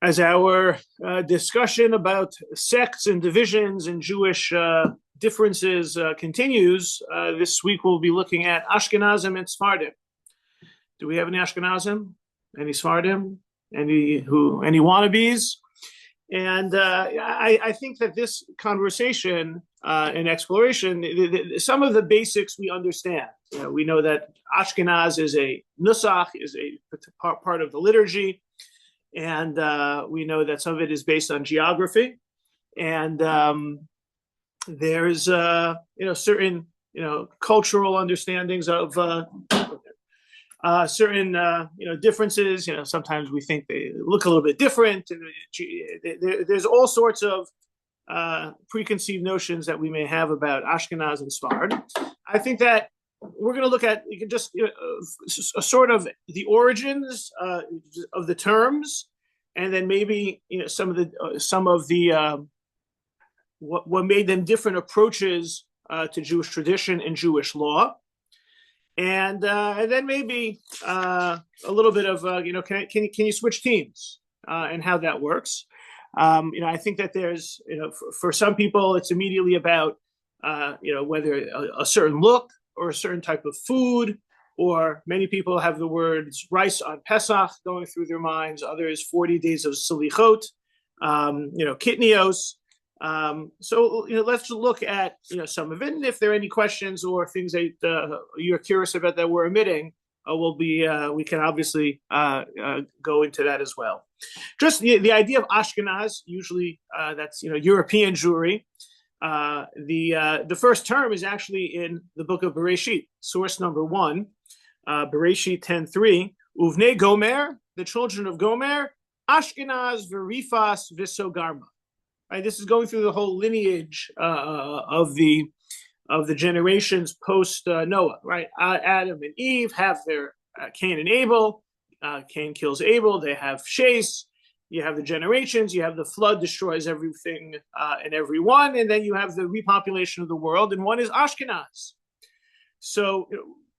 As our discussion about sects and divisions and Jewish differences continues, this week we'll be looking at Ashkenazim and Sephardim. Do we have any Ashkenazim? Any Sephardim? Any wannabes? And I think that this conversation and exploration, some of the basics we understand. We know that Ashkenaz is a nusach, is a part of the liturgy. And we know that some of it is based on geography, and there's certain cultural understandings of certain differences. Sometimes we think they look a little bit different, and there's all sorts of preconceived notions that we may have about Ashkenaz and Sfard. I think that we're going to look at just sort of the origins of the terms, and then maybe some of the what made them different approaches to Jewish tradition and Jewish law, and then maybe a little bit of can you switch teams and how that works. I think that there's for some people it's immediately about whether a certain look or a certain type of food, or many people have the words rice on Pesach going through their minds, others 40 days of Selichot, Kitnios. So let's look at some of it, and if there are any questions or things that you're curious about that we're omitting, we can obviously go into that as well. Just the idea of Ashkenaz, usually that's European Jewry. The first term is actually in the book of Bereshit, source number 1, Bereshit 10:3. Uvnei Gomer, the children of Gomer, Ashkenaz v'Rifas v'Sogarma. Right, this is going through the whole lineage of the generations post Noah. Right, Adam and Eve have their Cain and Abel. Cain kills Abel. They have Shase. You have the generations, you have the flood destroys everything and everyone, and then you have the repopulation of the world, and one is Ashkenaz. So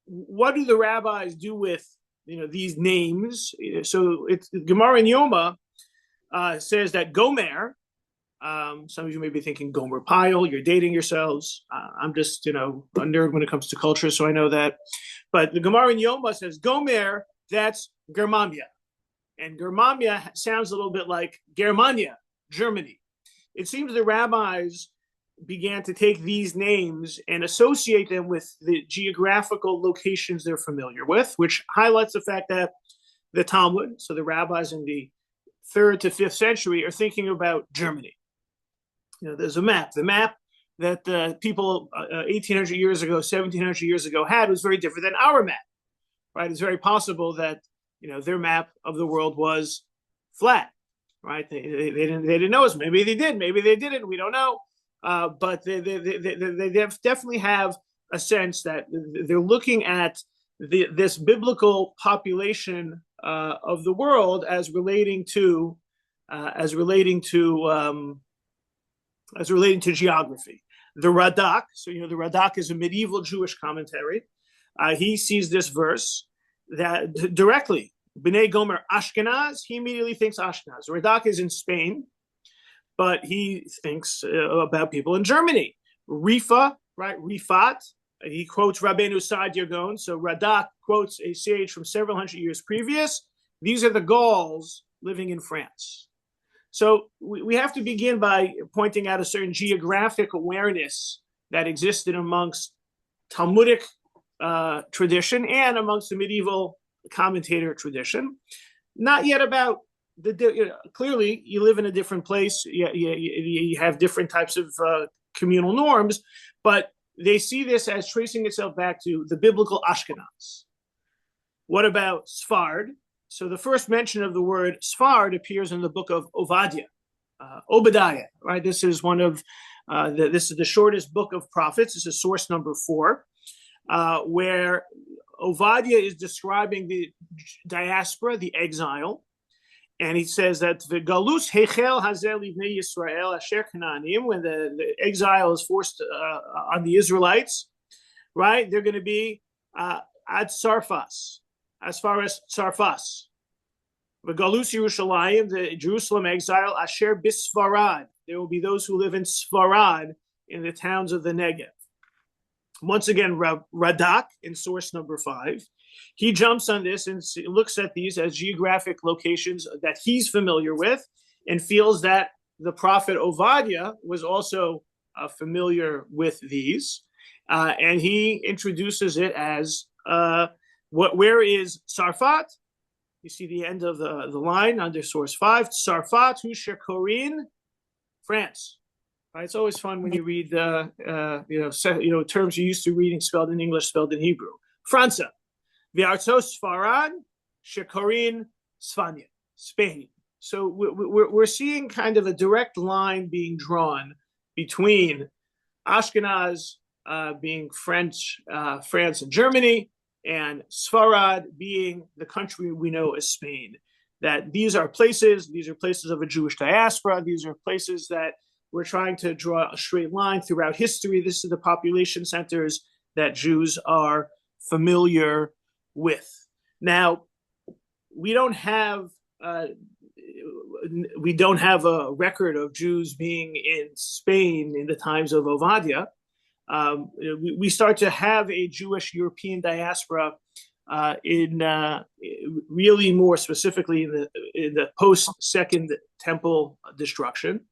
what do the rabbis do with these names? So it's Gemara in Yoma says that Gomer, some of you may be thinking Gomer Pyle, you're dating yourselves. I'm just a nerd when it comes to culture, so I know that. But the Gemara in Yoma says Gomer, that's Germania. And Germania sounds a little bit like Germania, Germany. It seems the rabbis began to take these names and associate them with the geographical locations they're familiar with, which highlights the fact that the Talmud, so the rabbis in the 3rd to 5th century, are thinking about Germany. There's a map. The map that people 1,800 years ago, 1,700 years ago had was very different than our map. Right? It's very possible that their map of the world was flat, right? They didn't know us. Maybe they did. Maybe they didn't. We don't know. But they definitely have a sense that they're looking at this biblical population of the world as relating to geography. The Radak. So the Radak is a medieval Jewish commentary. He sees this verse that directly, B'nai Gomer Ashkenaz, he immediately thinks Ashkenaz. Radak is in Spain, but he thinks about people in Germany. Rifa, right, Rifat, he quotes Rabbeinu Saad Yagon, so Radak quotes a sage from several hundred years previous. These are the Gauls living in France. So we have to begin by pointing out a certain geographic awareness that existed amongst Talmudic tradition and amongst the medieval commentator tradition. Not yet about clearly you live in a different place, you have different types of communal norms, but they see this as tracing itself back to the biblical Ashkenaz. What about Sfard? So the first mention of the word Sfard appears in the book of Obadiah, right? This is this is the shortest book of prophets. This is source number 4. Where Obadiah is describing the diaspora, the exile, and he says that the galus hechel hazel livnei Yisrael asher Canaanim, when the exile is forced on the Israelites, right? They're going to be ad Sarfas, as far as Sarfas. Galus Yerushalayim, the Jerusalem exile, Asher Bisfarad. There will be those who live in Sfarad, in the towns of the Negev. Once again, Radak, in source number 5, he jumps on this and looks at these as geographic locations that he's familiar with, and feels that the prophet Ovadia was also familiar with these. And he introduces it as, where is Sarfat? You see the end of the line under source 5. Sarfat hu shekorin, France. Right? It's always fun when you read terms you're used to reading spelled in English, spelled in Hebrew. Franza. V'artos Sfarad shekorin Svanya. Spain. So we're seeing kind of a direct line being drawn between Ashkenaz being French, France and Germany, and Sfarad being the country we know as Spain. That these are places of a Jewish diaspora. These are places that we're trying to draw a straight line throughout history. This is the population centers that Jews are familiar with. Now, we don't have a record of Jews being in Spain in the times of Ovadia. We start to have a Jewish European diaspora really more specifically in the post-Second Temple destruction.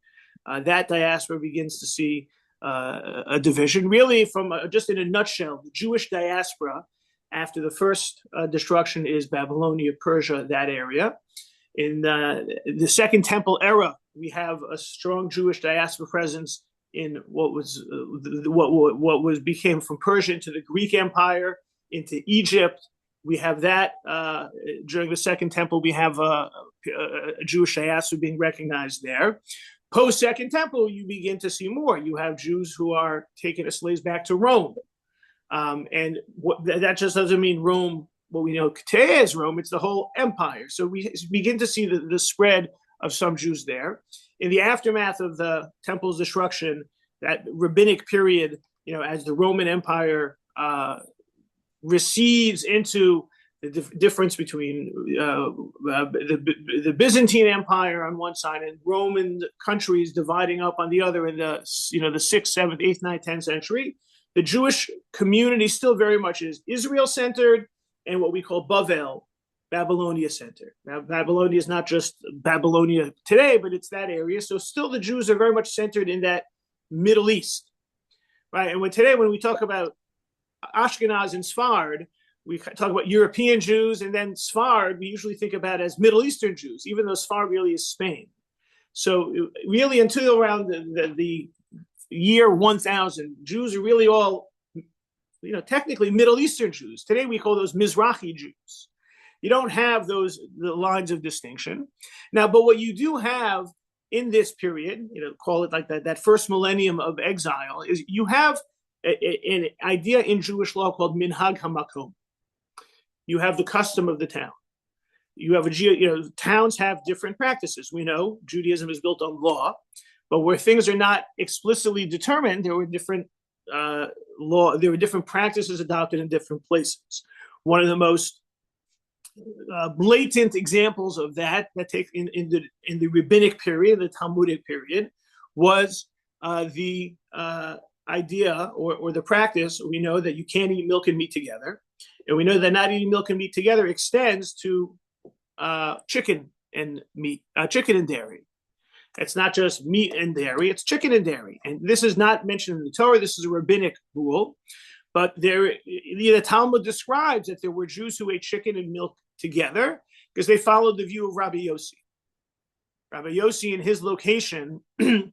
That diaspora begins to see a division. Really, from just in a nutshell, the Jewish diaspora after the first destruction is Babylonia, Persia, that area. In the Second Temple era, we have a strong Jewish diaspora presence in what became from Persia into the Greek Empire, into Egypt. We have that during the Second Temple. We have a Jewish diaspora being recognized there. Post Second Temple, you begin to see more. You have Jews who are taking as slaves back to Rome, and that just doesn't mean Rome, what we know today as Rome. It's the whole empire. So we begin to see the spread of some Jews there. In the aftermath of the temple's destruction, that rabbinic period, as the Roman Empire recedes into the difference between the Byzantine Empire on one side and Roman countries dividing up on the other in the 6th, 7th, 8th, 9th, 10th century, the Jewish community still very much is Israel-centered and what we call Bavel, Babylonia-centered. Now, Babylonia is not just Babylonia today, but it's that area. So still the Jews are very much centered in that Middle East, right? And when we talk about Ashkenaz and Sfard, we talk about European Jews, and then Sfard we usually think about as Middle Eastern Jews, even though Sfard really is Spain. So really until around the year 1000, Jews are really all, technically Middle Eastern Jews. Today we call those Mizrahi Jews. You don't have the lines of distinction. Now, but what you do have in this period, call it like that first millennium of exile, is you have an idea in Jewish law called minhag hamakom. You have the custom of the town. You have towns have different practices. We know Judaism is built on law, but where things are not explicitly determined, there were different there were different practices adopted in different places. One of the most blatant examples of that take in the rabbinic period, the Talmudic period, was the idea or the practice. We know that you can't eat milk and meat together, and we know that not eating milk and meat together extends to chicken and meat, chicken and dairy. It's not just meat and dairy; it's chicken and dairy. And this is not mentioned in the Torah. This is a rabbinic rule. But the Talmud describes that there were Jews who ate chicken and milk together because they followed the view of Rabbi Yossi. Rabbi Yossi, in his location,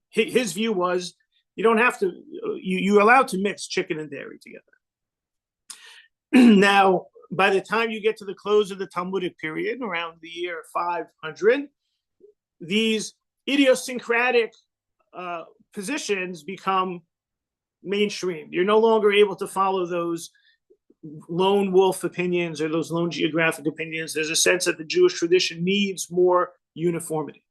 his view was you don't have to, you're allowed to mix chicken and dairy together. Now, by the time you get to the close of the Talmudic period, around the year 500, these idiosyncratic positions become mainstream. You're no longer able to follow those lone wolf opinions or those lone geographic opinions. There's a sense that the Jewish tradition needs more uniformity.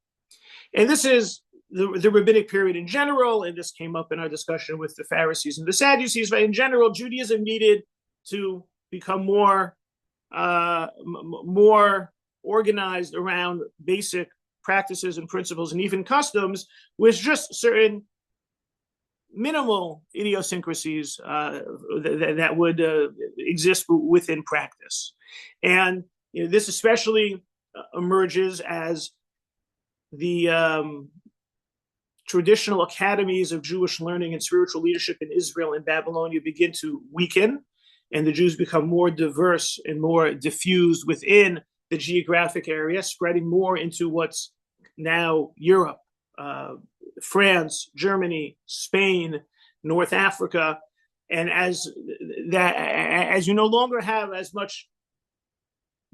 And this is the rabbinic period in general, and this came up in our discussion with the Pharisees and the Sadducees, but in general, Judaism needed to become more organized around basic practices and principles and even customs, with just certain minimal idiosyncrasies that would exist within practice. And this especially emerges as the traditional academies of Jewish learning and spiritual leadership in Israel and Babylonia begin to weaken, and the Jews become more diverse and more diffused within the geographic area, spreading more into what's now Europe, France, Germany, Spain, North Africa. And as you no longer have as much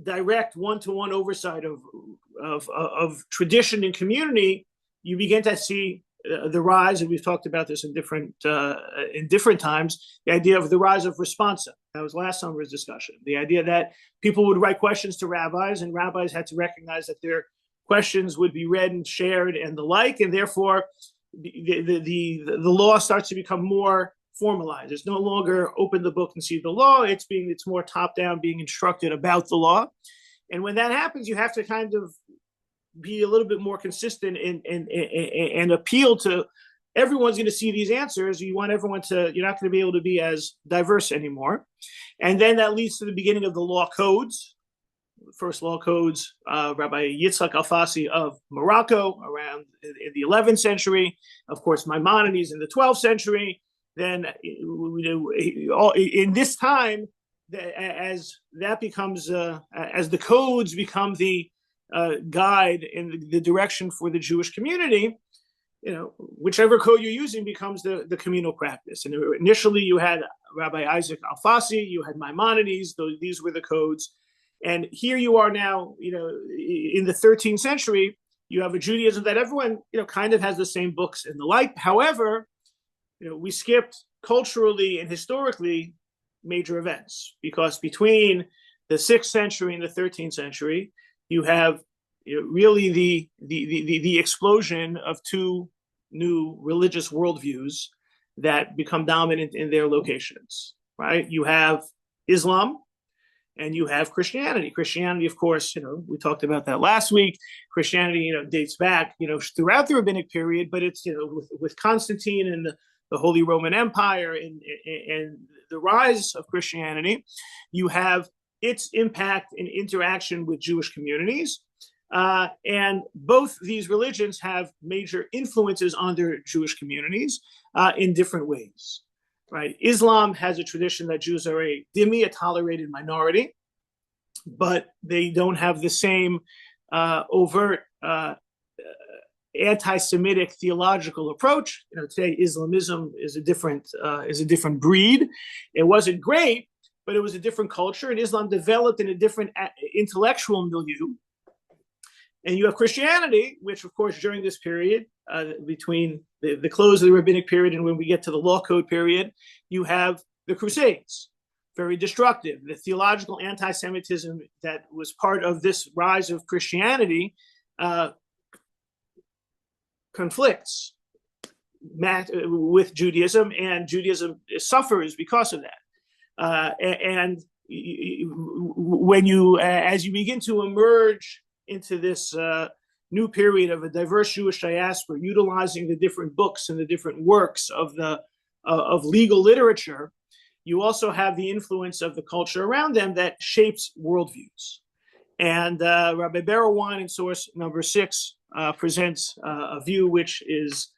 direct one-to-one oversight of tradition and community, you begin to see the rise, and we've talked about this in different times, the idea of the rise of responsa. That was last summer's discussion. The idea that people would write questions to rabbis, and rabbis had to recognize that their questions would be read and shared and the like, and therefore the law starts to become more formalized. It's no longer open the book and see the law. It's more top down, being instructed about the law. And when that happens, you have to kind of be a little bit more consistent and appeal to everyone's going to see these answers. You want everyone to, you're not going to be able to be as diverse anymore. And then that leads to the beginning of the law codes. The first law codes, Rabbi Yitzhak Alfasi of Morocco around in the 11th century, of course, Maimonides in the 12th century. Then in this time, as that becomes, as the codes become the guide in the direction for the Jewish community, whichever code you're using becomes the communal practice. And initially you had Rabbi Isaac Alfasi, you had Maimonides, these were the codes. And here you are now, in the 13th century, you have a Judaism that everyone, kind of has the same books and the like. However, we skipped culturally and historically major events, because between the 6th century and the 13th century, you have really the explosion of two new religious worldviews that become dominant in their locations, right? You have Islam and you have Christianity. Christianity, of course, we talked about that last week. Christianity, dates back, throughout the rabbinic period, but it's, with Constantine and the Holy Roman Empire and the rise of Christianity, you have its impact and interaction with Jewish communities. And both these religions have major influences on their Jewish communities in different ways, right? Islam has a tradition that Jews are a dhimmi, a tolerated minority, but they don't have the same overt anti-Semitic theological approach. Today Islamism is a different breed. It wasn't great, but it was a different culture, and Islam developed in a different intellectual milieu. And you have Christianity, which, of course, during this period, between the close of the rabbinic period and when we get to the law code period, you have the Crusades, very destructive. The theological anti-Semitism that was part of this rise of Christianity conflicts with Judaism, and Judaism suffers because of that. And when as you begin to emerge into this new period of a diverse Jewish diaspora, utilizing the different books and the different works of legal literature, you also have the influence of the culture around them that shapes worldviews. And Rabbi Barawan in source number 6 presents a view which is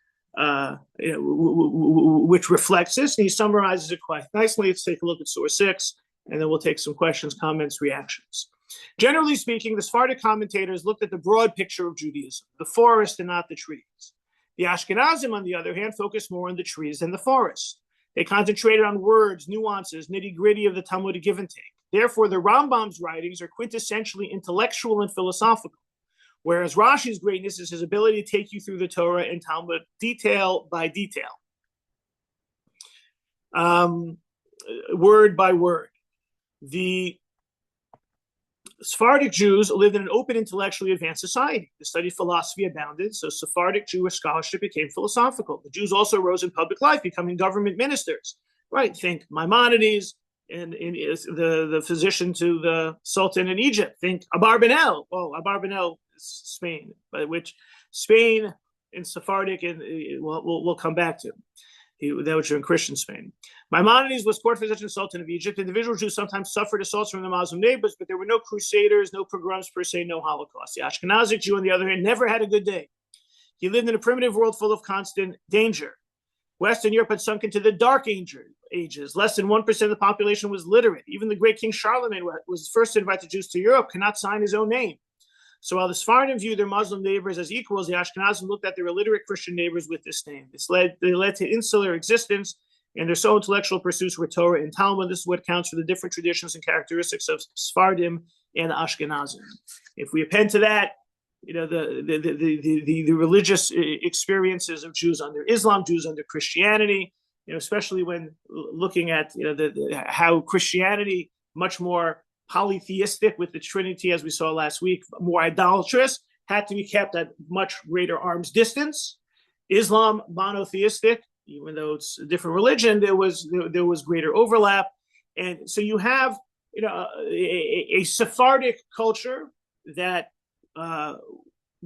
which reflects this, and he summarizes it quite nicely. Let's take a look at source 6, and then we'll take some questions, comments, reactions. Generally speaking, the Sephardic commentators looked at the broad picture of Judaism, the forest and not the trees. The Ashkenazim, on the other hand, focused more on the trees than the forest. They concentrated on words, nuances, nitty-gritty of the Talmudic give and take. Therefore, the Rambam's writings are quintessentially intellectual and philosophical, whereas Rashi's greatness is his ability to take you through the Torah and Talmud detail by detail, word by word. The Sephardic Jews lived in an open, intellectually advanced society. The study of philosophy abounded, so Sephardic Jewish scholarship became philosophical. The Jews also rose in public life, becoming government ministers. Right? Think Maimonides and is the physician to the Sultan in Egypt. Think Abarbanel. Oh, Abarbanel is Spain, but which Spain in Sephardic, and we'll come back to. That was in Christian Spain. Maimonides was court physician Sultan of Egypt. Individual Jews sometimes suffered assaults from their Muslim neighbors, but there were no crusaders, no pogroms per se, no Holocaust. The Ashkenazic Jew, on the other hand, never had a good day. He lived in a primitive world full of constant danger. Western Europe had sunk into the Dark Ages. Less than 1% of the population was literate. Even the great King Charlemagne was first to invite the Jews to Europe, could not sign his own name. So while the Sephardim viewed their Muslim neighbors as equals, the Ashkenazim looked at their illiterate Christian neighbors with disdain. They led to insular existence, and their sole intellectual pursuits were Torah and Talmud. This is what counts for the different traditions and characteristics of Sephardim and Ashkenazim. If we append to that, the religious experiences of Jews under Islam, Jews under Christianity, especially when looking at how Christianity much more polytheistic with the Trinity, as we saw last week, more idolatrous, had to be kept at much greater arm's distance. Islam, monotheistic, even though it's a different religion, there was greater overlap, and so you have a Sephardic culture that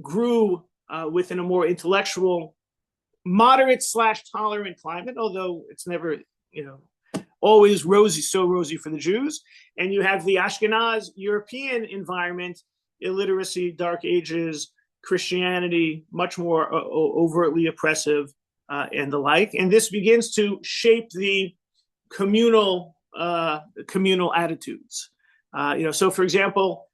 grew within a more intellectual, moderate / tolerant climate, although it's never always rosy for the Jews. And you have the Ashkenaz European environment, illiteracy, Dark Ages, Christianity, much more overtly oppressive, and the like. And this begins to shape the communal attitudes. So for example,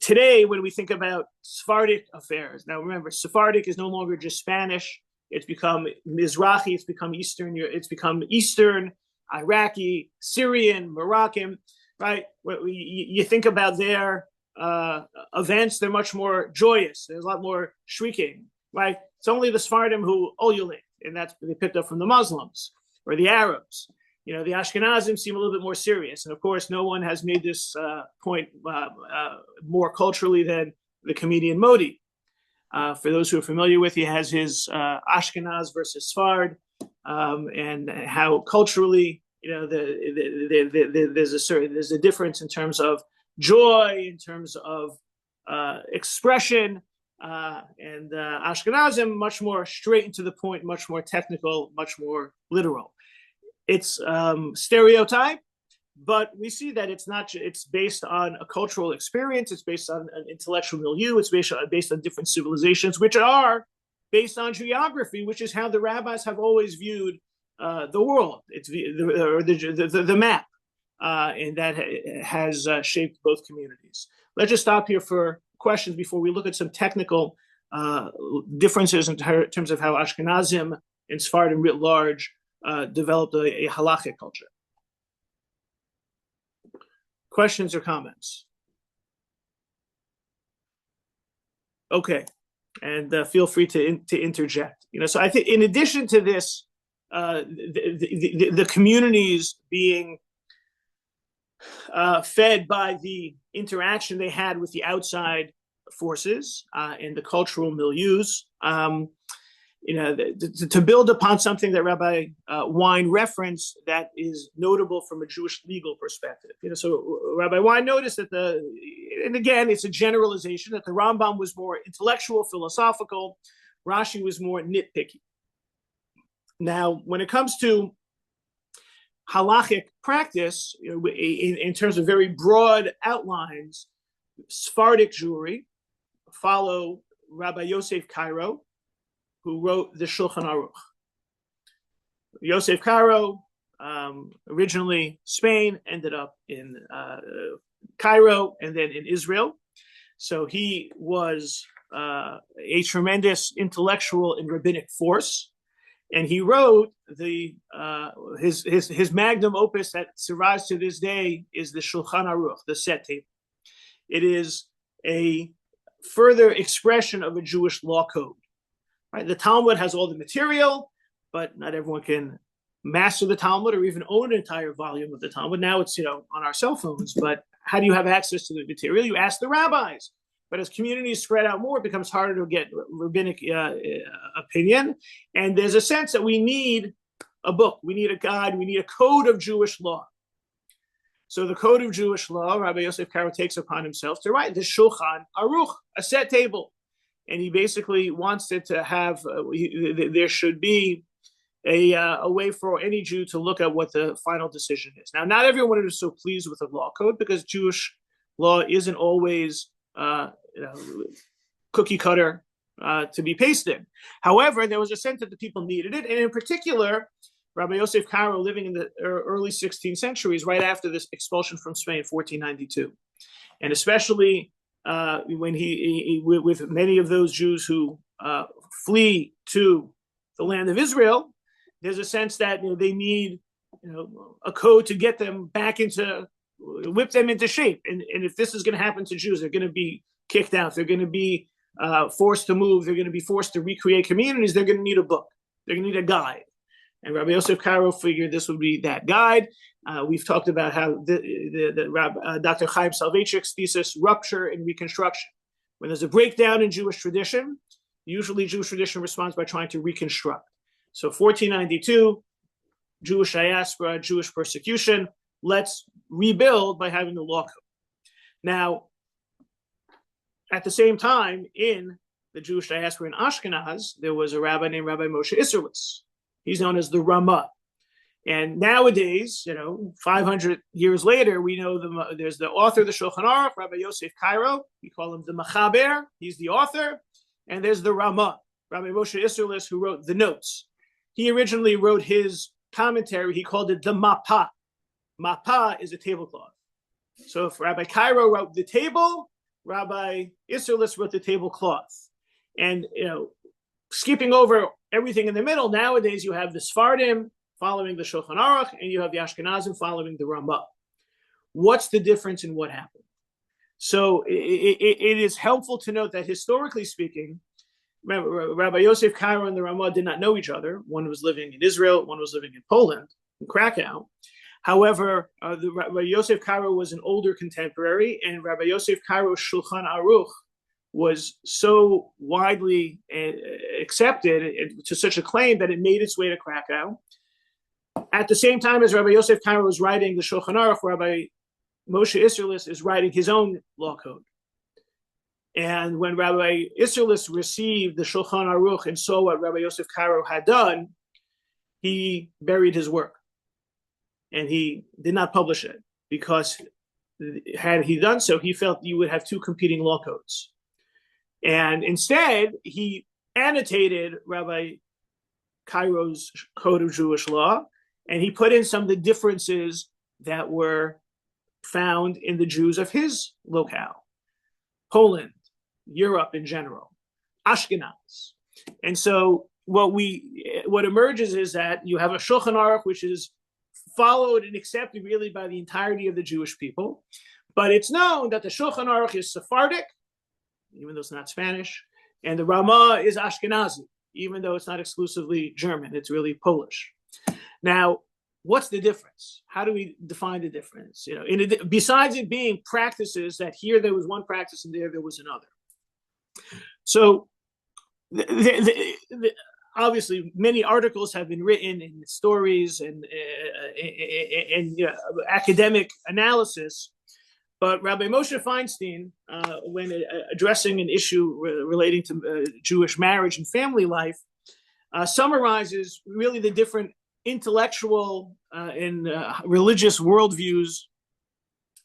today when we think about Sephardic affairs, now remember, Sephardic is no longer just Spanish. It's become Mizrahi. It's become Eastern. It's become Eastern, Iraqi, Syrian, Moroccan. Right? You think about their events; they're much more joyous. There's a lot more shrieking. Right? It's only the Sephardim who ululate, and that's they picked up from the Muslims or the Arabs. The Ashkenazim seem a little bit more serious, and of course, no one has made this point more culturally than the comedian Modi. For those who are familiar with, he has his Ashkenaz versus Sfard, and how culturally, there's a difference in terms of joy, in terms of expression, and Ashkenazim much more straight and to the point, much more technical, much more literal. It's stereotype, but we see that it's not. It's based on a cultural experience. It's based on an intellectual milieu. It's based on different civilizations, which are based on geography, which is how the rabbis have always viewed the world. It's the map, and that has shaped both communities. Let's just stop here for questions before we look at some technical differences in terms of how Ashkenazim and Sephardim writ large developed a halachic culture. Questions or comments? Okay, and feel free to interject. So I think in addition to this, the communities being fed by the interaction they had with the outside forces and the cultural milieus, to build upon something that Rabbi Wein referenced that is notable from a Jewish legal perspective. So Rabbi Wein noticed that and again, it's a generalization, that the Rambam was more intellectual, philosophical, Rashi was more nitpicky. Now, when it comes to halachic practice, in terms of very broad outlines, Sephardic Jewry follow Rabbi Yosef Cairo, who wrote the Shulchan Aruch. Yosef Cairo, originally Spain, ended up in Cairo and then in Israel. So he was a tremendous intellectual and rabbinic force, and he wrote his magnum opus that survives to this day is the Shulchan Aruch, the set table. It is a further expression of a Jewish law code. Right? The Talmud has all the material, but not everyone can master the Talmud or even own an entire volume of the Talmud. Now it's on our cell phones, but how do you have access to the material? You ask the rabbis. But as communities spread out more, it becomes harder to get rabbinic opinion. And there's a sense that we need a book, we need a guide, we need a code of Jewish law. So the Code of Jewish Law, Rabbi Yosef Karo takes upon himself to write the Shulchan Aruch, a set table. And he basically wants it to have, there should be a way for any Jew to look at what the final decision is. Now, not everyone is so pleased with the law code because Jewish law isn't always cookie cutter to be pasted. However, there was a sense that the people needed it. And in particular, Rabbi Yosef Karo, living in the early 16th centuries, right after this expulsion from Spain, 1492. And especially when he with many of those Jews who flee to the land of Israel, there's a sense that they need a code to get them back into, whip them into shape. And if this is going to happen to Jews, they're going to be kicked out. They're going to be forced to move. They're going to be forced to recreate communities. They're going to need a book. They're going to need a guide. And Rabbi Yosef Karo figured this would be that guide. We've talked about how Dr. Chaim Soloveitchik's thesis, Rupture and Reconstruction. When there's a breakdown in Jewish tradition, usually Jewish tradition responds by trying to reconstruct. So 1492, Jewish diaspora, Jewish persecution, let's rebuild by having the law code. Now, at the same time, in the Jewish diaspora in Ashkenaz, there was a rabbi named Rabbi Moshe Isserles. He's known as the Ramah. And nowadays, 500 years later, we know there's the author of the Shulchan Aruch, Rabbi Yosef Karo. We call him the Machaber. He's the author. And there's the Ramah, Rabbi Moshe Isserles, who wrote the notes. He originally wrote his commentary. He called it the Mapah. Mapah is a tablecloth. So if Rabbi Karo wrote the table, Rabbi Isserles wrote the tablecloth. And, skipping over everything in the middle, nowadays you have the Sephardim following the Shulchan Aruch, and you have the Ashkenazim following the Ramah. What's the difference in what happened? So it is helpful to note that historically speaking, remember, Rabbi Yosef Karo and the Ramah did not know each other. One was living in Israel, one was living in Poland, in Krakow. However, Rabbi Yosef Karo was an older contemporary, and Rabbi Yosef Karo's Shulchan Aruch was so widely accepted to such a claim that it made its way to Krakow. At the same time as Rabbi Yosef Karo was writing the Shulchan Aruch, Rabbi Moshe Isserles is writing his own law code. And when Rabbi Isserles received the Shulchan Aruch and saw what Rabbi Yosef Karo had done, he buried his work. And he did not publish it because had he done so, he felt you would have two competing law codes. And instead, he annotated Rabbi Karo's Code of Jewish Law, and he put in some of the differences that were found in the Jews of his locale, Poland, Europe in general, Ashkenaz. And so what emerges is that you have a Shulchan Aruch, which is followed and accepted really by the entirety of the Jewish people. But it's known that the Shulchan Aruch is Sephardic, even though it's not Spanish, and the Ramah is Ashkenazi, even though it's not exclusively German, it's really Polish. Now, what's the difference? How do we define the difference? Besides it being practices, that here there was one practice and there was another. So obviously, many articles have been written in stories and academic analysis. But Rabbi Moshe Feinstein, when addressing an issue relating to Jewish marriage and family life, summarizes really the different intellectual and religious worldviews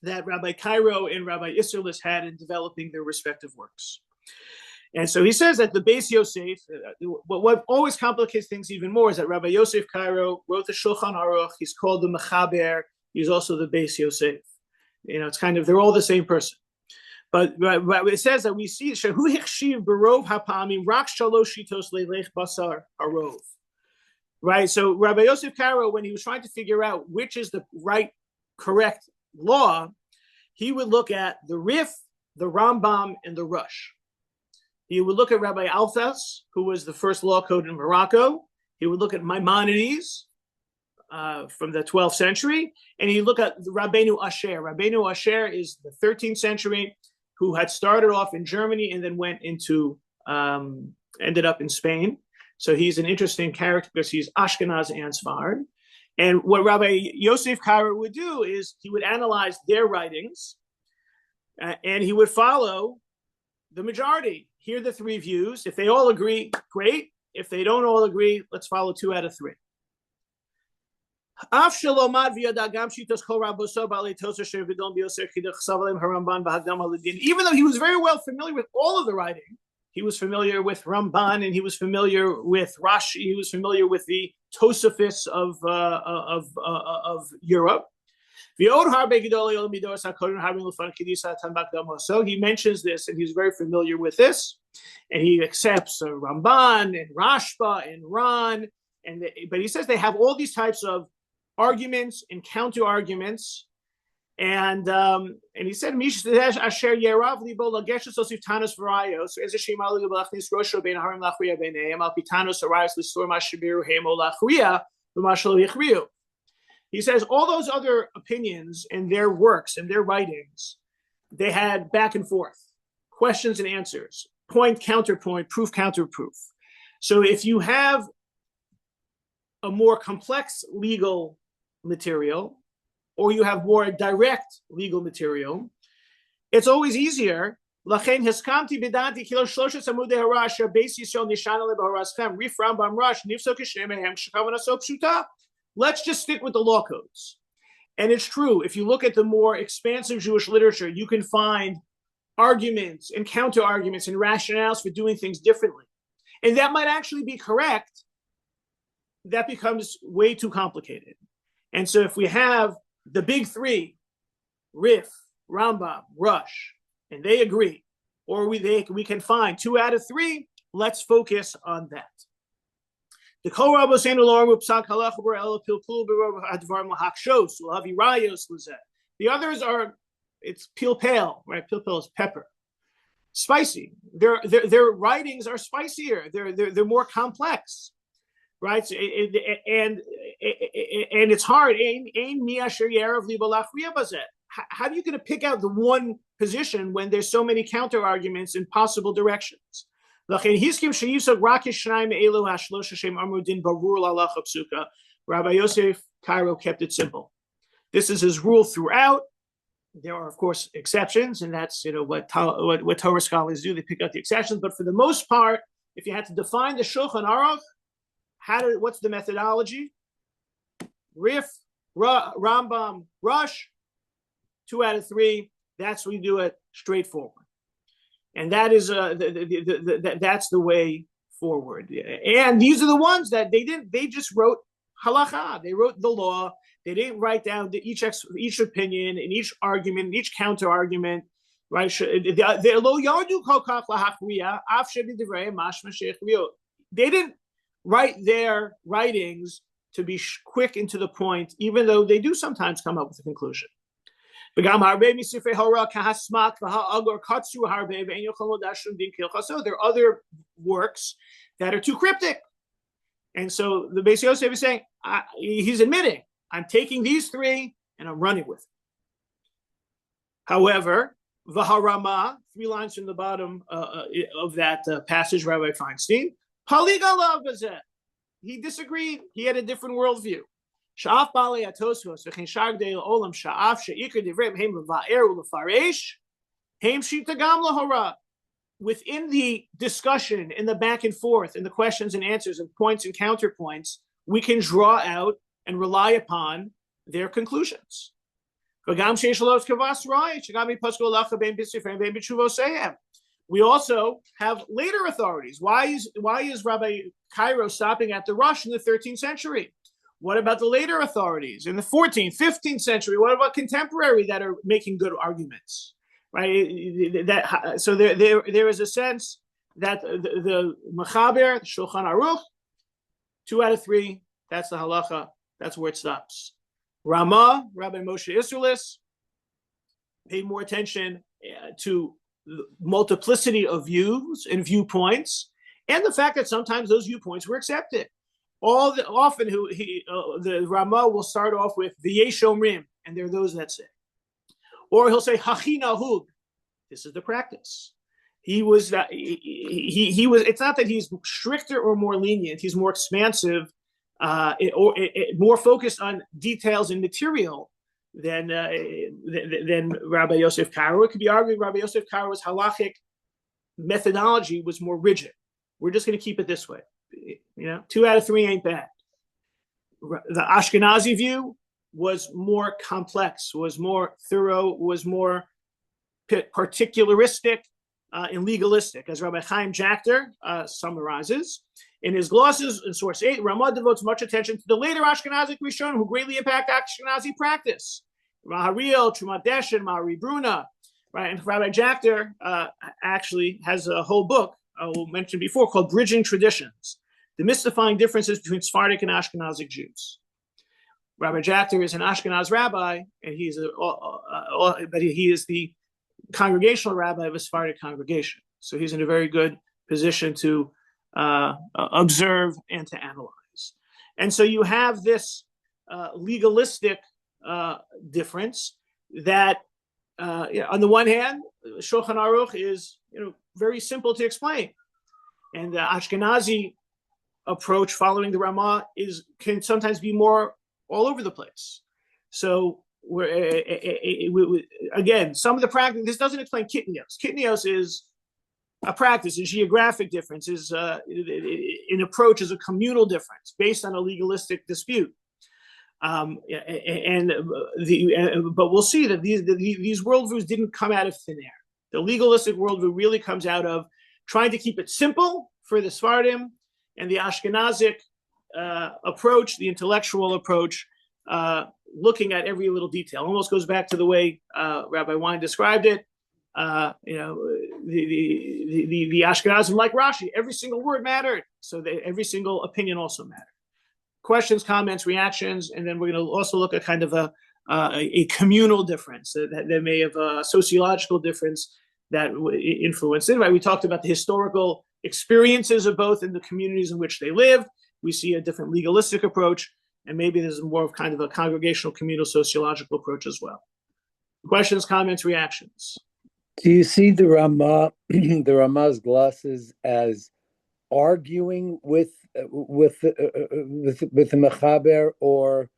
that Rabbi Karo and Rabbi Isserles had in developing their respective works. And so he says that the Beis Yosef, what always complicates things even more is that Rabbi Yosef Karo wrote the Shulchan Aruch. He's called the Mechaber. He's also the Beis Yosef. It's kind of, they're all the same person. But it says that we see Shehu Hichshiv Barov Hapamim Rak Shalosh Shitos Leilech Basar Harov. Right. So Rabbi Yosef Karo, when he was trying to figure out which is the right, correct law, he would look at the Rif, the Rambam, and the Rush. He would look at Rabbi Alphas, who was the first law code in Morocco. He would look at Maimonides from the 12th century, and he looked at Rabbeinu Asher. Rabbeinu Asher is the 13th century, who had started off in Germany and then went into, ended up in Spain. So he's an interesting character because he's Ashkenaz and Sfard. And what Rabbi Yosef Karo would do is he would analyze their writings and he would follow the majority. Here are the three views. If they all agree, great. If they don't all agree, let's follow 2 out of 3. Even though he was very well familiar with all of the writing, he was familiar with Ramban and he was familiar with Rashi, he was familiar with the Tosafos of Europe. So he mentions this and he's very familiar with this, and he accepts Ramban and Rashba and Ran, but he says they have all these types of arguments and counter arguments, and he said asher yerav libo lageshes osif tanos varayos as a shema lachnis rosho ben harim lachriya beneim al pitanos arayos listor mashibiru hemo lachriya b'mashal yichriu. He says all those other opinions in their works and their writings, they had back and forth, questions and answers, point, counterpoint, proof, counterproof. So if you have a more complex legal material, or you have more direct legal material, it's always easier. Let's just stick with the law codes. And it's true, if you look at the more expansive Jewish literature, you can find arguments and counter arguments and rationales for doing things differently. And that might actually be correct. That becomes way too complicated. And so if we have the big three, Rif, Rambam, Rush, and they agree, or we can find 2 out of 3, let's focus on that. The others are, it's pilpel, right? Pilpel is pepper, spicy. Their writings are spicier. They're more complex, right? So, and it's hard. How are you going to pick out the one position when there's so many counter arguments in possible directions? Rabbi Yosef Karo kept it simple. This is his rule throughout. There are, of course, exceptions, and that's what Torah scholars do. They pick out the exceptions, but for the most part, if you had to define the Shulchan Aruch, what's the methodology? Rif, Rambam, Rush, 2 out of 3. That's we do it straightforward, and that is that's the way forward. And these are the ones that they didn't. They just wrote halacha. They wrote the law. They didn't write down each opinion and each argument and each counter argument. Right? They didn't write their writings to be quick and to the point, even though they do sometimes come up with a conclusion. So there are other works that are too cryptic. And so the Beis Yosef is saying, he's admitting, I'm taking these 3 and I'm running with it. However, Vaharama, 3 lines from the bottom of that passage, Rabbi Feinstein, he disagreed. He had a different worldview. Within the discussion, in the back and forth, in the questions and answers and points and counterpoints, we can draw out and rely upon their conclusions. We also have later authorities. Why is Rabbi Cairo stopping at the Rush in the 13th century? What about the later authorities in the 14th, 15th century? What about contemporary that are making good arguments? Right? So there is a sense that the Mechaber, Shulchan Aruch, 2 out of 3, that's the halacha. That's where it stops. Ramah, Rabbi Moshe Isserlis, paid more attention to the multiplicity of views and viewpoints, and the fact that sometimes those viewpoints were accepted. The Ramah will start off with V'yesh omrim, and there are those that say, or he'll say Hachi nahug. This is the practice. He was. It's not that he's stricter or more lenient. He's more expansive more focused on details and material than Rabbi Yosef Karo. It could be argued Rabbi Yosef Karo's halachic methodology was more rigid. We're just going to keep it this way. 2 out of 3 ain't bad. The Ashkenazi view was more complex, was more thorough, was more particularistic and legalistic, as Rabbi Chaim Jachter summarizes. In his glosses in source 8, Ramah devotes much attention to the later Ashkenazic Rishonim who greatly impact Ashkenazi practice. Mahariel, Trumadeshin, Mahari Bruna, right? And Rabbi Jachter actually has a whole book I will mention before called Bridging Traditions, demystifying differences between Sephardic and Ashkenazic Jews. Rabbi Jachter is an Ashkenaz rabbi, and he is the congregational rabbi of a Sephardic congregation. So he's in a very good position to observe and to analyze. And so you have this legalistic difference that, on the one hand, Shulchan Aruch is very simple to explain, and the Ashkenazi approach following the Ramah can sometimes be more all over the place. So again, some of the practice, this doesn't explain kitnios. Kitnios is a practice, a geographic difference, is an approach, is a communal difference based on a legalistic dispute. But we'll see that these worldviews didn't come out of thin air. The legalistic worldview really comes out of trying to keep it simple for the Sephardim, and the Ashkenazic approach, the intellectual approach, looking at every little detail. Almost goes back to the way Rabbi Wein described it. The Ashkenazim, like Rashi, every single word mattered, so every single opinion also mattered. Questions, comments, reactions, and then we're going to also look at kind of a communal difference that may have a sociological difference that influenced it. Right? We talked about the historical experiences of both in the communities in which they lived. We see a different legalistic approach, and maybe there's more of kind of a congregational, communal, sociological approach as well. Questions, comments, reactions. Do you see the Ramah, the Ramah's glosses as arguing with the Mechaber, or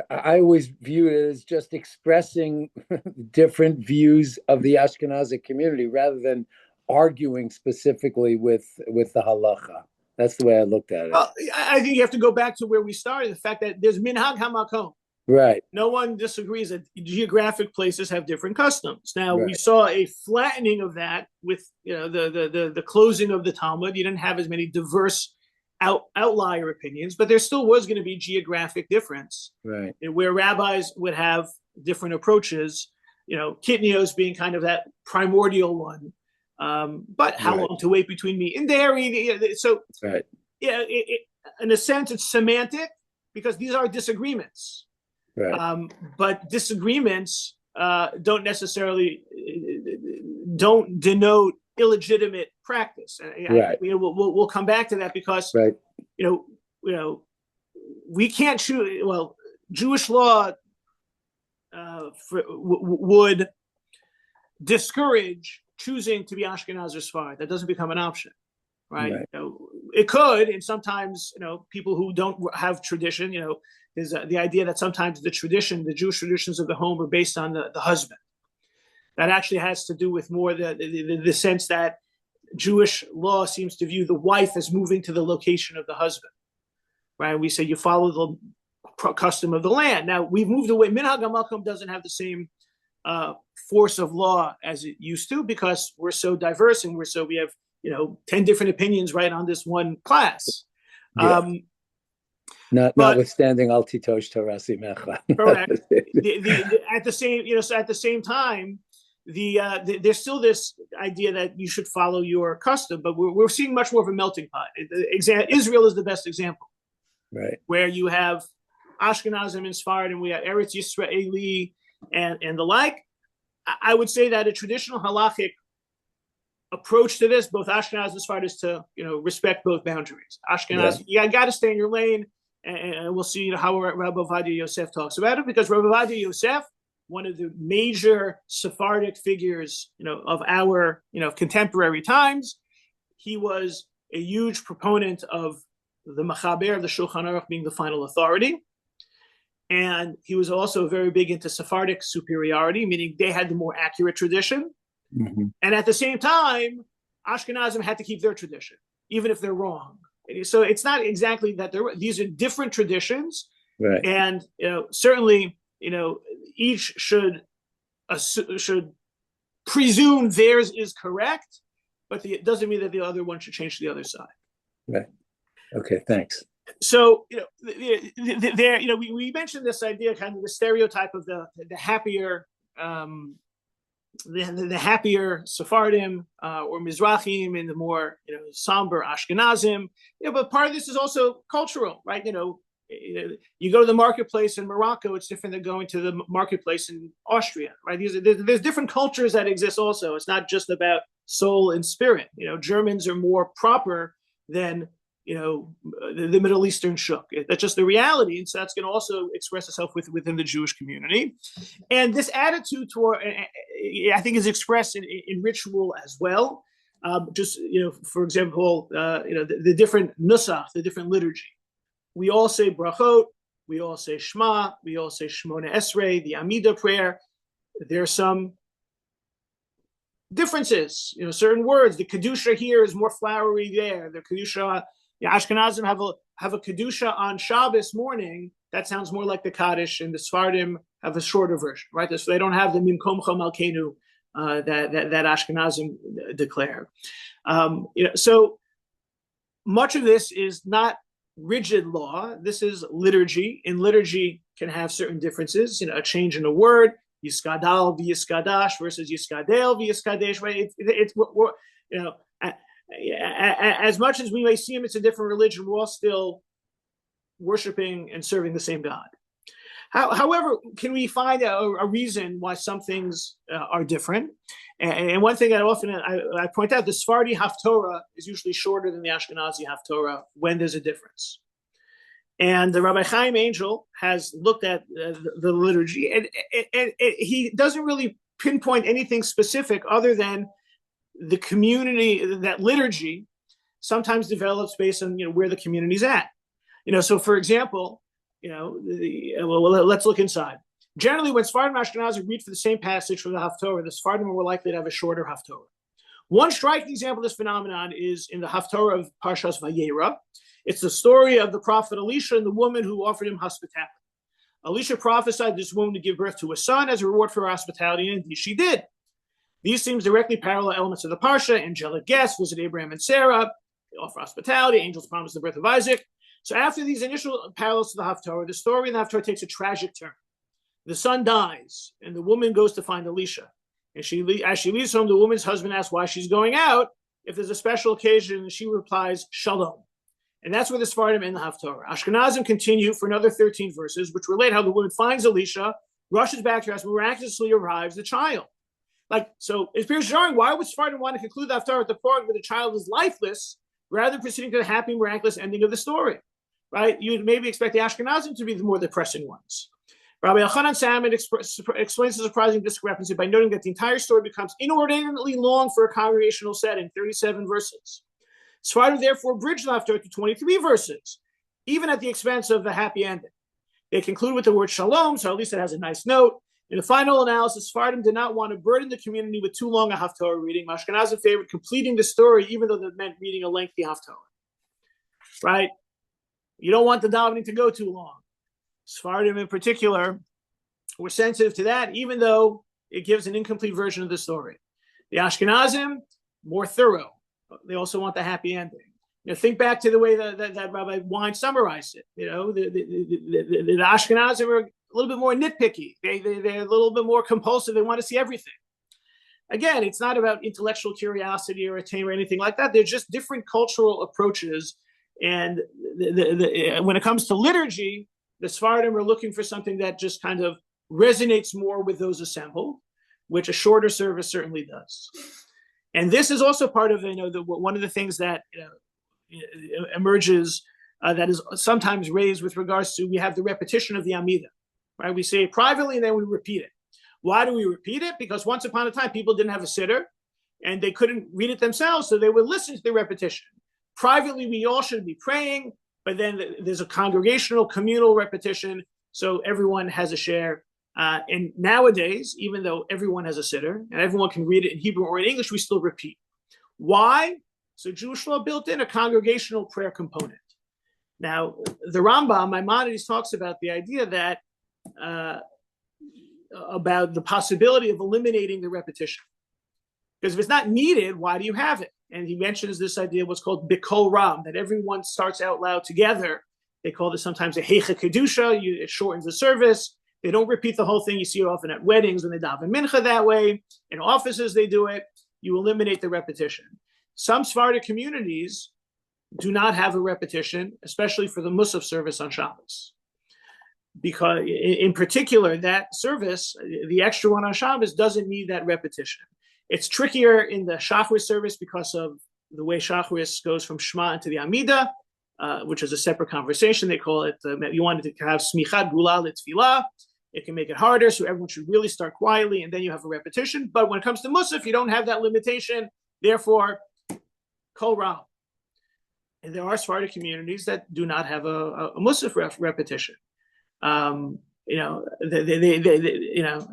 I always view it as just expressing different views of the Ashkenazic community rather than arguing specifically with the halacha? That's the way I looked at it. Well, I think you have to go back to where we started, the fact that there's minhag hamakom. Right. No one disagrees that geographic places have different customs. Now, Right. We saw a flattening of that with the closing of the Talmud. You didn't have as many diverse outlier opinions, but there still was going to be geographic difference, right? Where rabbis would have different approaches. Kitnios being kind of that primordial one. But how long to wait between meat and dairy? So, right. In a sense, it's semantic because these are disagreements. Right. But disagreements don't necessarily denote illegitimate practice. Right. We'll come back to that because right. We can't choose. Well, Jewish law would discourage choosing to be Ashkenaz or Sfarad. That doesn't become an option, right? It could, and sometimes people who don't have tradition, is the idea that sometimes the Jewish traditions of the home are based on the husband. That actually has to do with more the sense that Jewish law seems to view the wife as moving to the location of the husband, right? We say you follow the custom of the land. Now we've moved away. Minhag HaMakom doesn't have the same force of law as it used to because we're so diverse and we have 10 different opinions right on this one class. Yeah. Notwithstanding Al Titosh Torasi Mecha. Correct. At the same time, there's still this idea that you should follow your custom, but we're seeing much more of a melting pot. Israel is the best example, right? Where you have Ashkenazim and Sephardim, we have Eretz Yisraeli and the like. I would say that a traditional halachic approach to this, both Ashkenaz and Sephardim, is to respect both boundaries. Ashkenaz, you got to stay in your lane, and we'll see how Rabbi Ovadia Yosef talks about it, because Rabbi Ovadia Yosef, one of the major Sephardic figures, of our, contemporary times, he was a huge proponent of the Machaber of the Shulchan Aruch being the final authority. And he was also very big into Sephardic superiority, meaning they had the more accurate tradition. Mm-hmm. And at the same time, Ashkenazim had to keep their tradition, even if they're wrong. So it's not exactly that these are different traditions. Right. And certainly, each should presume theirs is correct, but it doesn't mean that the other one should change to the other side. Right. Okay, thanks. So, we mentioned this idea, kind of the stereotype of the happier, the happier Sephardim or Mizrahim and the more somber Ashkenazim. But part of this is also cultural, right? You go to the marketplace in Morocco, it's different than going to the marketplace in Austria, right? There's different cultures that exist also. It's not just about soul and spirit. Germans are more proper than the Middle Eastern shuk. That's just the reality, and so that's going to also express itself within the Jewish community. And this attitude toward, I think, is expressed in ritual as well. For example, the different nusach, the different liturgy. We all say brachot, we all say Shema, we all say Shmona Esrei, the Amida prayer. There are some differences, certain words. The Kedusha here is more flowery there. The Kedusha, the Ashkenazim have a Kedusha on Shabbos morning. That sounds more like the Kaddish, and the Sephardim have a shorter version, right? So they don't have the Mimkomcha Malkeinu that Ashkenazim declare. So much of this is not rigid law. This is liturgy. In liturgy can have certain differences, a change in a word, Yiskadal v'Yiskadash versus Yiskadel v'Yiskadesh, right? As much as we may seem it's a different religion, we're all still worshiping and serving the same God. However, can we find a reason why some things are different? And one thing I point out, the Sephardi Haftorah is usually shorter than the Ashkenazi Haftorah when there's a difference. And the Rabbi Chaim Angel has looked at the liturgy, and he doesn't really pinpoint anything specific other than the community. That liturgy sometimes develops based on where the community's at. So for example, let's look inside. Generally, when Sephardim and Ashkenazim read for the same passage from the Haftorah, the Sephardim are more likely to have a shorter Haftorah. One striking example of this phenomenon is in the Haftorah of Parshas Vayera. It's the story of the prophet Elisha and the woman who offered him hospitality. Elisha prophesied this woman to give birth to a son as a reward for her hospitality, and indeed she did. These seems directly parallel elements of the Parsha. Angelic guests visit Abraham and Sarah. They offer hospitality. Angels promise the birth of Isaac. So after these initial parallels to the Haftorah, the story in the Haftorah takes a tragic turn. The son dies, and the woman goes to find Elisha. And as she leaves home, the woman's husband asks why she's going out. If there's a special occasion, she replies, Shalom. And that's where the Sephardim end the Haftorah. Ashkenazim continue for another 13 verses, which relate how the woman finds Elisha, rushes back to her house, miraculously arrives the child. So it's Pirush, why would Sephardim want to conclude the Haftarah at the part where the child is lifeless, rather than proceeding to the happy, miraculous ending of the story? Right? You would maybe expect the Ashkenazim to be the more depressing ones. Rabbi Yochanan Salmon explains the surprising discrepancy by noting that the entire story becomes inordinately long for a congregational setting, 37 verses. Sephardim therefore bridge the Haftarah to 23 verses, even at the expense of the happy ending. They conclude with the word shalom, so at least it has a nice note. In the final analysis, Sephardim did not want to burden the community with too long a Haftarah reading. Ashkenazim favored completing the story, even though that meant reading a lengthy Haftarah. Right? You don't want the davening to go too long. Sephardim in particular were sensitive to that, even though it gives an incomplete version of the story. The Ashkenazim, more thorough. They also want the happy ending. Think back to the way that Rabbi Wein summarized it. The Ashkenazim are a little bit more nitpicky. They're a little bit more compulsive. They want to see everything. Again, it's not about intellectual curiosity or attainment or anything like that. They're just different cultural approaches. And when it comes to liturgy, the Sephardim are looking for something that just kind of resonates more with those assembled, which a shorter service certainly does. And this is also part of one of the things that emerges that is sometimes raised with regards to, we have the repetition of the Amida, right? We say it privately and then we repeat it. Why do we repeat it? Because once upon a time, people didn't have a siddur and they couldn't read it themselves, so they would listen to the repetition. Privately, we all should be praying. but then there's a congregational communal repetition, so everyone has a share. And nowadays, even though everyone has a siddur and everyone can read it in Hebrew or in English, we still repeat. Why? So Jewish law built in a congregational prayer component. Now, the Rambam, Maimonides, talks about the idea that about the possibility of eliminating the repetition. Because if it's not needed, why do you have it? And he mentions this idea, what's called Bikol Ram, that everyone starts out loud together. They call this sometimes a Heicha Kedusha. It shortens the service. They don't repeat the whole thing. You see it often at weddings when they daven mincha that way. In offices, they do it. You eliminate the repetition. Some Sephardic communities do not have a repetition, especially for the Musaf service on Shabbos. Because in particular, that service, the extra one on Shabbos, doesn't need that repetition. It's trickier in the Shacharis service because of the way Shacharis goes from Shema into the Amidah, which is a separate conversation. They call it, you wanted to have Smichad Gula L'Tfilah. It can make it harder, so everyone should really start quietly, and then you have a repetition. But when it comes to Musaf, you don't have that limitation. Therefore, Kol Ram. And there are Sephardic communities that do not have a Musaf repetition. So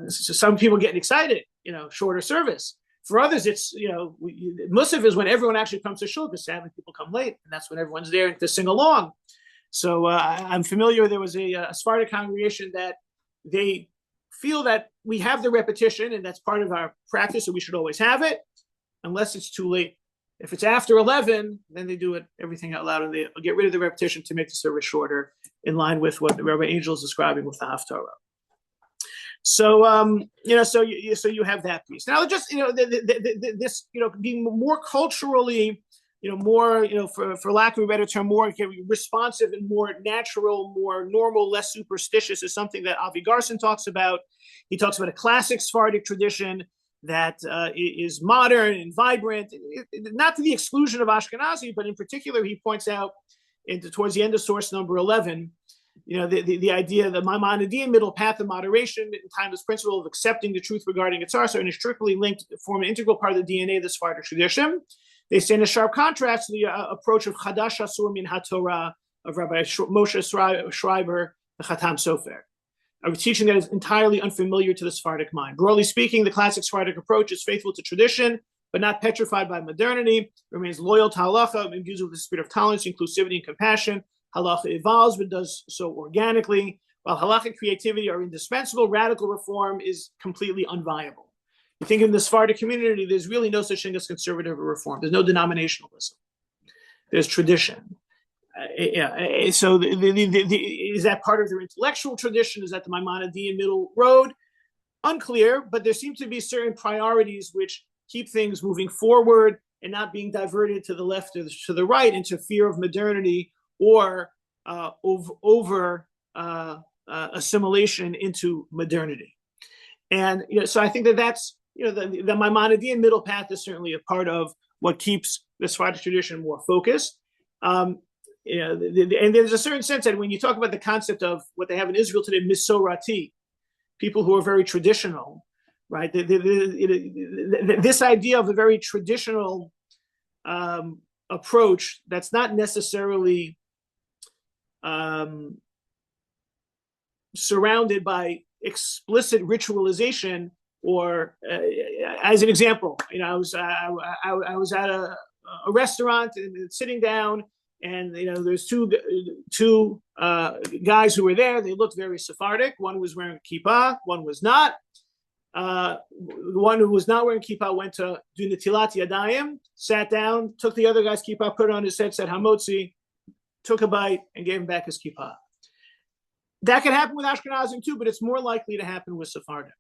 some people get excited, shorter service. For others, it's, Musaf is when everyone actually comes to shul, because sadly people come late, and that's when everyone's there to sing along. So I'm familiar, there was a Sephardic congregation that they feel that we have the repetition, and that's part of our practice, so we should always have it, unless it's too late. If it's after 11, then they do it everything out loud, and they get rid of the repetition to make the service shorter, in line with what Rabbi Angel is describing with the Haftarah. So, so you have that piece. Now, just this, being more culturally, more, for lack of a better term, more responsive and more natural, more normal, less superstitious is something that Avi Garson talks about. He talks about a classic Sephardic tradition that is modern and vibrant, not to the exclusion of Ashkenazi, but in particular, he points out towards the end of source number 11, the idea that Maimonidean middle path of moderation and timeless principle of accepting the truth regarding its are inextricably linked, form an integral part of the DNA of the Sephardic tradition. They stand in sharp contrast to the approach of Chadash Asur Min HaTorah of Rabbi Moshe Schreiber, the Chatam Sofer, a teaching that is entirely unfamiliar to the Sephardic mind. Broadly speaking, the classic Sephardic approach is faithful to tradition, but not petrified by modernity, remains loyal to halacha, imbues with the spirit of tolerance, inclusivity, and compassion. Halacha evolves, but does so organically. While halachic creativity are indispensable, radical reform is completely unviable. You think in the Sephardic community, there's really no such thing as conservative or reform. There's no denominationalism. There's tradition. So is that part of their intellectual tradition? Is that the Maimonidean middle road? Unclear, but there seem to be certain priorities which keep things moving forward and not being diverted to the left or to the right into fear of modernity or over assimilation into modernity. And so I think that's the Maimonidean middle path is certainly a part of what keeps the Sephardic tradition more focused. And there's a certain sense that when you talk about the concept of what they have in Israel today, Misorati, people who are very traditional, right? This idea of a very traditional approach that's not necessarily surrounded by explicit ritualization, or as an example, I was at a restaurant and sitting down, and there's two guys who were there. They looked very Sephardic. One was wearing a kippah, one was not. The one who was not wearing kippah went to do Netilat Yadayim, sat down, took the other guy's kippah, put it on his head, said Hamotzi, took a bite, and gave him back his kippah. That can happen with Ashkenazim too, but it's more likely to happen with Sephardim.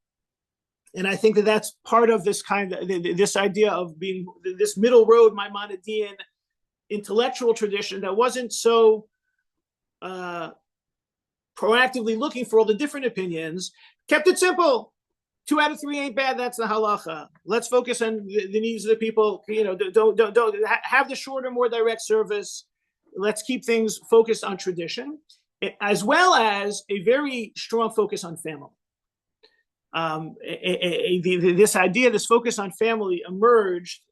And I think that that's part of this this idea of being this middle road, Maimonidean intellectual tradition that wasn't so proactively looking for all the different opinions, kept it simple. 2 out of 3 ain't bad. That's the halacha. Let's focus on the needs of the people. Don't have the shorter, more direct service. Let's keep things focused on tradition, as well as a very strong focus on family. This idea, this focus on family emerged,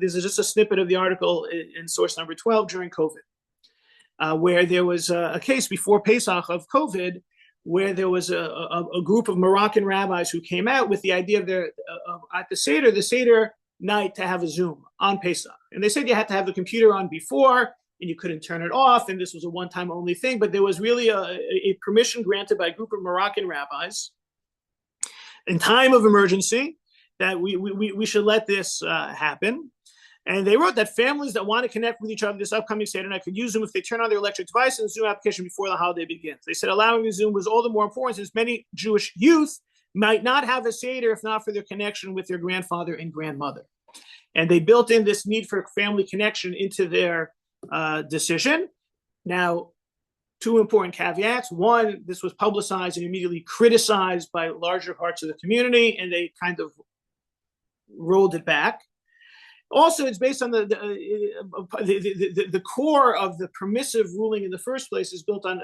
this is just a snippet of the article in source number 12 during COVID. where there was a case before Pesach of COVID, where there was a group of Moroccan rabbis who came out with the idea of at the Seder night to have a Zoom on Pesach. And they said you had to have the computer on before and you couldn't turn it off. And this was a one-time only thing, but there was really a permission granted by a group of Moroccan rabbis in time of emergency that we should let this happen. And they wrote that families that want to connect with each other this upcoming Seder night could use Zoom if they turn on their electric device and the Zoom application before the holiday begins. They said allowing the Zoom was all the more important since many Jewish youth might not have a Seder if not for their connection with their grandfather and grandmother. And they built in this need for family connection into their decision. Now, two important caveats. One, this was publicized and immediately criticized by larger parts of the community, and they kind of rolled it back. Also, it's based on the core of the permissive ruling in the first place is built on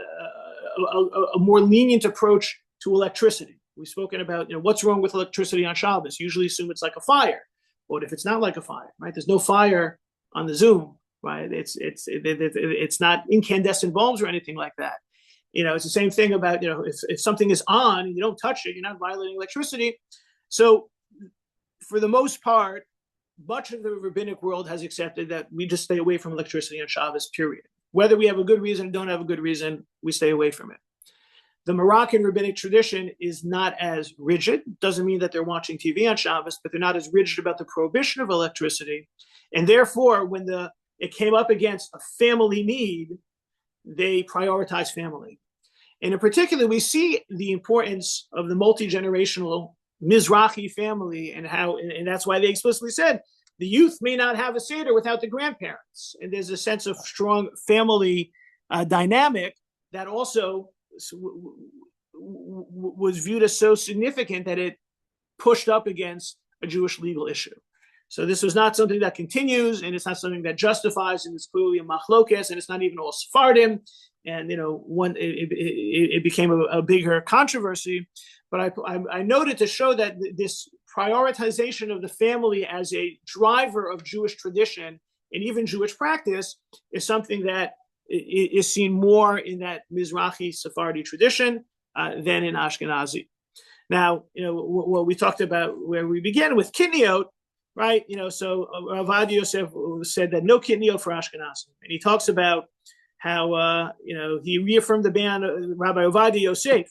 a more lenient approach to electricity. We've spoken about what's wrong with electricity on Shabbos. Usually assume it's like a fire. What if it's not like a fire, right? There's no fire on the Zoom, right? It's not incandescent bulbs or anything like that. It's the same thing about, if something is on and you don't touch it, you're not violating electricity. So for the most part, much of the rabbinic world has accepted that we just stay away from electricity on Shabbos, period. Whether we have a good reason or don't have a good reason, we stay away from it. The Moroccan rabbinic tradition is not as rigid. Doesn't mean that they're watching TV on Shabbos, but they're not as rigid about the prohibition of electricity. And therefore, when it came up against a family need, they prioritize family. And in particular, we see the importance of the multi-generational Mizrahi family and that's why they explicitly said the youth may not have a Seder without the grandparents. And there's a sense of strong family dynamic that also was viewed as so significant that it pushed up against a Jewish legal issue. So this was not something that continues, and it's not something that justifies, and it's clearly a machlokes, and it's not even all Sephardim. And it became a bigger controversy. But I noted to show that this prioritization of the family as a driver of Jewish tradition and even Jewish practice is something that is seen more in that Mizrahi Sephardi tradition than in Ashkenazi. Now, what we talked about where we began with Kitniot, right? So Avad Yosef said that no Kitniot for Ashkenazim, and he talks about how he reaffirmed the ban. Rabbi Ovadia Yosef,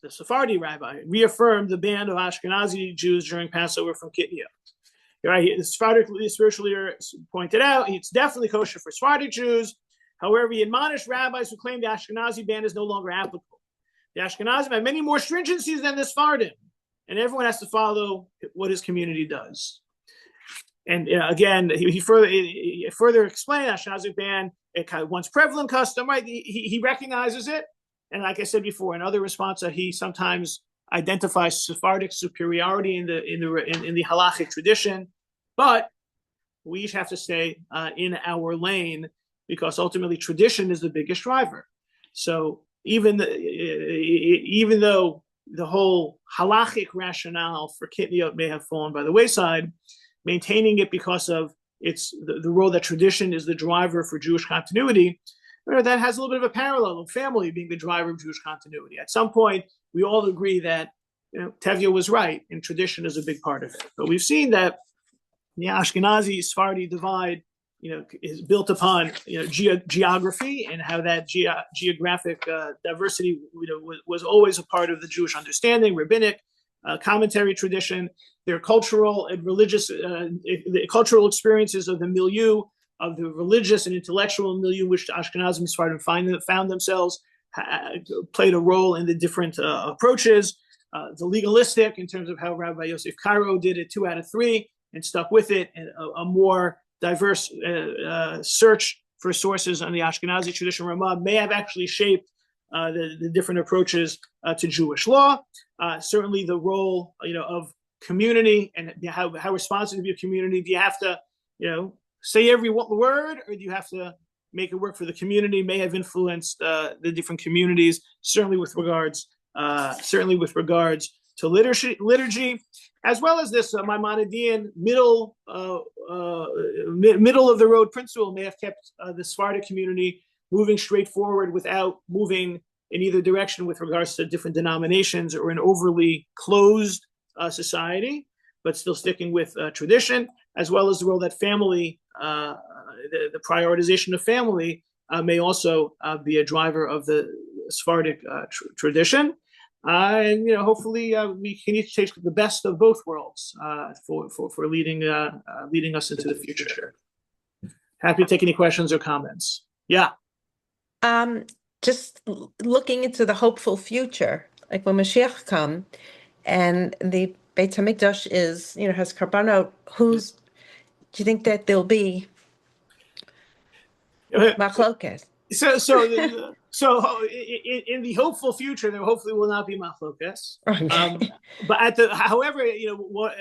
the Sephardi rabbi, reaffirmed the ban of Ashkenazi Jews during Passover from Kitniot. Right? The Sephardic spiritual leader pointed out it's definitely kosher for Sephardic Jews. However, he admonished rabbis who claim the Ashkenazi ban is no longer applicable. The Ashkenazim have many more stringencies than the Sephardim, and everyone has to follow what his community does. And again, he further explained Ashkenazi ban, a kind of once prevalent custom, right? He recognizes it, and like I said before, in other responses, he sometimes identifies Sephardic superiority in the halachic tradition, but we each have to stay in our lane because ultimately tradition is the biggest driver. So even though the whole halachic rationale for Kitniot may have fallen by the wayside, maintaining it because of the role that tradition is the driver for Jewish continuity, that has a little bit of a parallel of family being the driver of Jewish continuity. At some point, we all agree that Tevye was right, and tradition is a big part of it. But we've seen that the Ashkenazi-Sephardi divide is built upon geography and how that geographic diversity was always a part of the Jewish understanding, rabbinic commentary tradition, their cultural and religious the cultural experiences of the milieu, of the religious and intellectual milieu which Ashkenazim and Sephardim found themselves, played a role in the different approaches. The legalistic, in terms of how Rabbi Yosef Karo did it 2 out of 3 and stuck with it, and a more diverse search for sources on the Ashkenazi tradition Ramah may have actually shaped the different approaches to Jewish law. Certainly the role of community and how responsive to be a community. Do you have to say every word, or do you have to make it work for the community? May have influenced the different communities, certainly with regards to liturgy, as well as this Maimonidean middle of the road principle may have kept the Sephardic community moving straight forward without moving in either direction with regards to different denominations or an overly closed society, but still sticking with tradition, as well as the role that family, the prioritization of family may also be a driver of the Sephardic tradition. And hopefully we can each take the best of both worlds for leading us into the future. Happy to take any questions or comments. Yeah. Just looking into the hopeful future, like when Mashiach come, and the Beit Hamikdash has karbanot. Do you think that there'll be machlokas? So in the hopeful future, there hopefully will not be machlokas. Okay. But however,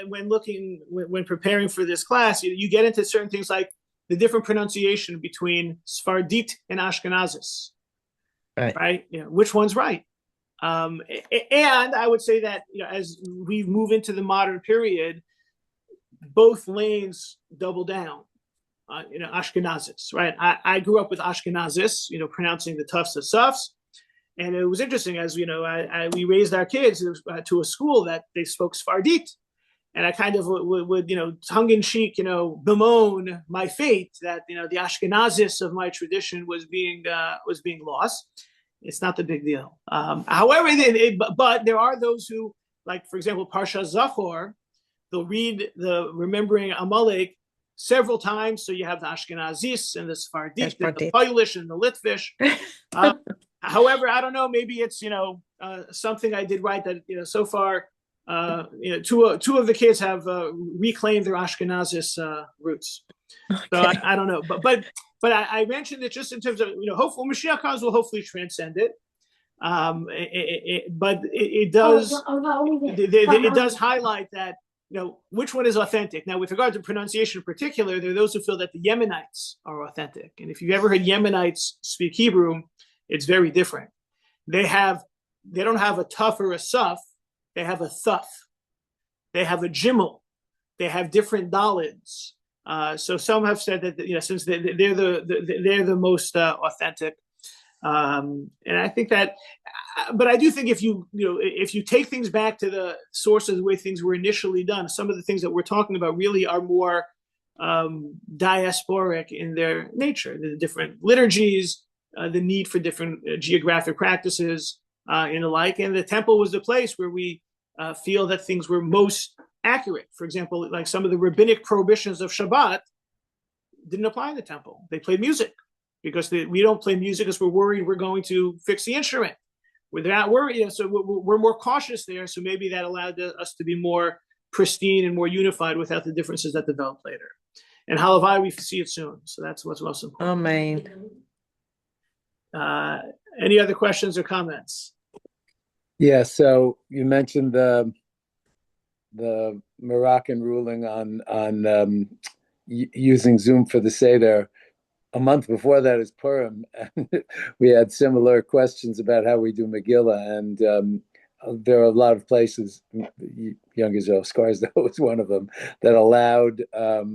when preparing for this class, you get into certain things like the different pronunciation between Sfardit and Ashkenazis, right? Which one's right? And I would say that as we move into the modern period, both lanes double down. Ashkenazis, right? I grew up with Ashkenazis, pronouncing the tufs as sufs, and it was interesting as we raised our kids to a school that they spoke Sfardit, and I kind of would tongue in cheek, bemoan my fate that the Ashkenazis of my tradition was being lost. It's not the big deal. However, but there are those who, like for example, Parsha Zachor, they'll read the remembering Amalek several times. So you have the Ashkenazis and the Sfardit, and the Polish and the Litvish. However, I don't know. Maybe it's something I did right that so far two of the kids have reclaimed their Ashkenazis roots. Okay. So I don't know, but I mentioned it just in terms of hopeful Mashiach comes will hopefully transcend it. But it does highlight that which one is authentic. Now, with regard to pronunciation in particular, there are those who feel that the Yemenites are authentic, and if you've ever heard Yemenites speak Hebrew, it's very different. They don't have a tuf or a suf. They have a thuf. They have a gimel. They have different dalids. So some have said that since they're the most authentic, and I think that. But I do think if you take things back to the source of the way things were initially done, some of the things that we're talking about really are more diasporic in their nature. The different liturgies, the need for different geographic practices, and the like. And the temple was the place where we feel that things were most accurate. For example, like some of the rabbinic prohibitions of Shabbat didn't apply in the temple. They played music because we don't play music because we're worried we're going to fix the instrument. We're not worried, so we're more cautious there. So maybe that allowed us to be more pristine and more unified without the differences that developed later. And Halavai, we see it soon. So that's what's most important. Amen. Any other questions or comments? Yeah. So you mentioned the Moroccan ruling on using Zoom for the Seder. A month before that is Purim, and we had similar questions about how we do Megillah, and there are a lot of places, Young Israel Scarsdale was one of them, that allowed, a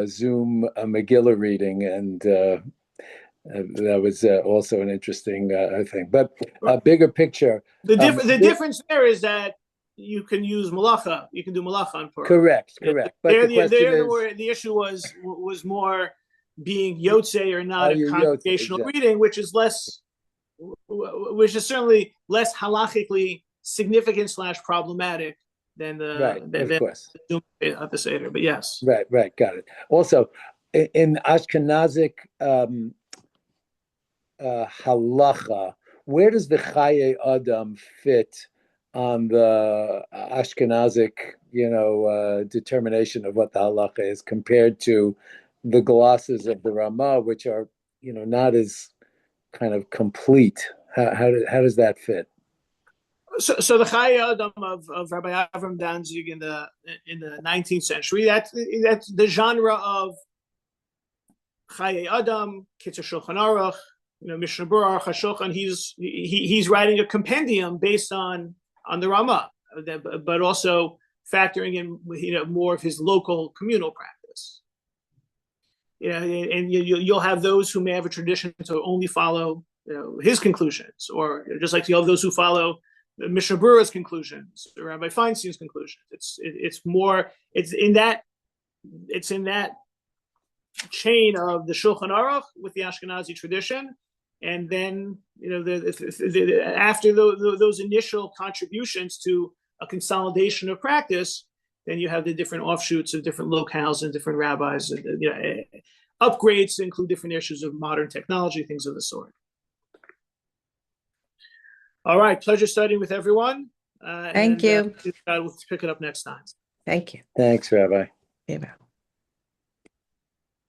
Zoom Megillah reading, and that was also an interesting thing. But a bigger picture. The difference there is that you can use malacha. You can do malacha on Purim. Correct. But the issue was more being yotze or not a congregational reading, which is certainly less halachically significant / problematic than the Seder. But yes, right, got it. Also, in Ashkenazic halacha, where does the Chaye Adam fit on the Ashkenazic, determination of what the halacha is compared to the glosses of the Ramah, which are, not as kind of complete? How does that fit? So the Chaye Adam of Rabbi Avram Danzig in the 19th century, that's the genre of Chaye Adam, Kitzur Shulchan Aruch, Mishnah Berurah, Aruch HaShulchan. He's writing a compendium based on the Ramah, but also factoring in more of his local communal practice. and you'll have those who may have a tradition to only follow his conclusions, or just like you have those who follow Mishnah Berurah's conclusions, or Rabbi Feinstein's conclusions. It's in that chain of the Shulchan Aruch with the Ashkenazi tradition, and then after those initial contributions to a consolidation of practice, then you have the different offshoots of different locales and different rabbis, and upgrades to include different issues of modern technology, things of the sort. All right, pleasure studying with everyone. Thank you. We'll pick it up next time. Thank you. Thanks, Rabbi. Yeah.